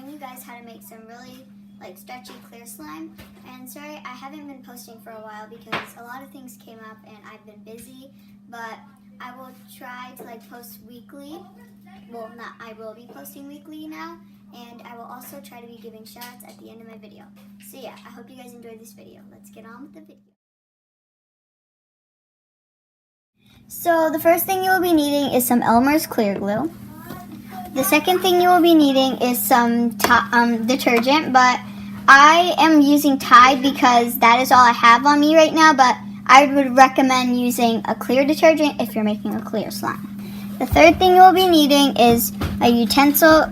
showing you guys how to make some really stretchy clear slime. And sorry, I haven't been posting for a while because a lot of things came up and I've been busy, but I will try to post weekly. Well, not I will be posting weekly now, and I will also try to be giving shoutouts at the end of my video. So yeah, I hope you guys enjoyed this video. Let's get on with the video. So the first thing you will be needing is some Elmer's clear glue. The second thing you will be needing is some detergent, but I am using Tide because that is all I have on me right now, but I would recommend using a clear detergent if you're making a clear slime. The third thing you will be needing is a utensil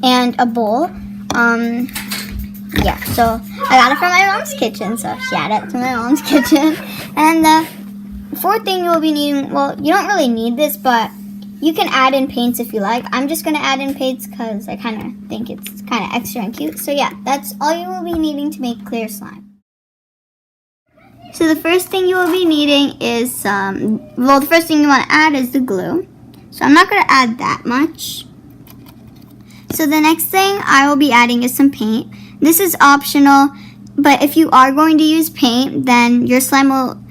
and a bowl. Yeah, so I got it from my mom's kitchen, so shout out to my mom's kitchen. And the fourth thing you will be needing, well, you don't really need this, but you can add in paints if you like. I'm just going to add in paints because I kind of think it's kind of extra and cute. So yeah, that's all you will be needing to make clear slime. So the first thing you will be needing is the first thing you want to add is the glue. So I'm not going to add that much. So the next thing I will be adding is some paint. This is optional, but if you are going to use paint, then your slime will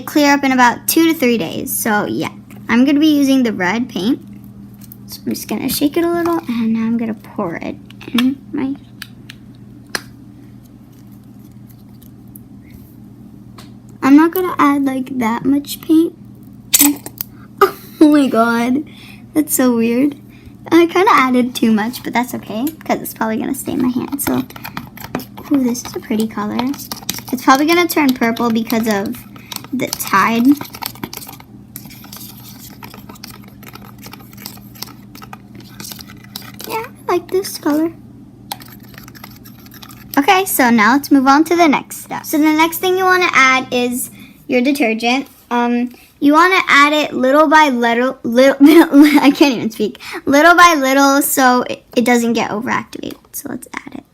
clear up in about 2 to 3 days. So yeah. I'm going to be using the red paint. So I'm just going to shake it a little and now I'm going to pour it in my... I'm not going to add that much paint. Oh my god. That's so weird. I kind of added too much, but that's okay because it's probably going to stay in my hand. So, ooh, this is a pretty color. It's probably going to turn purple because of the Tide. Like this color. Okay, so now let's move on to the next step. So the next thing you want to add is your detergent. You want to add it little by little, I can't even speak. Little by little so it doesn't get overactivated. So let's add it.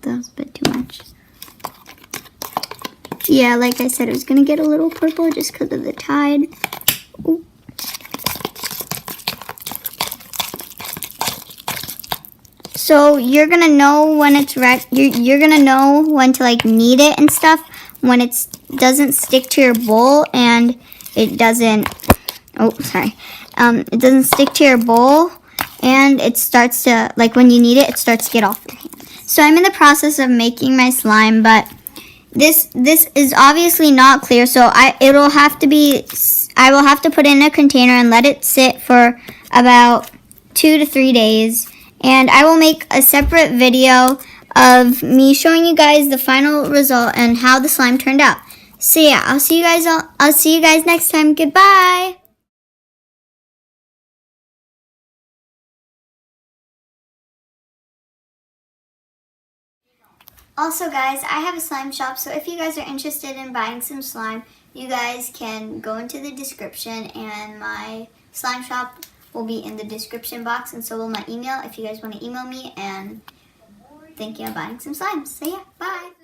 That was a bit too much. Yeah, like I said, it was going to get a little purple just because of the Tide. Ooh. So you're gonna know when it's you're gonna know when to knead it and stuff when it doesn't stick to your bowl and it doesn't. Oh, sorry. It doesn't stick to your bowl and it starts to when you knead it, it starts to get off your hand. So I'm in the process of making my slime, but this is obviously not clear. So I will have to put it in a container and let it sit for about 2 to 3 days. And I will make a separate video of me showing you guys the final result and how the slime turned out. So yeah, I'll see you guys next time. Goodbye. Also guys, I have a slime shop, so if you guys are interested in buying some slime, you guys can go into the description and my slime shop will be in the description box, and so will my email if you guys want to email me and thinking of buying some slime. So yeah, bye.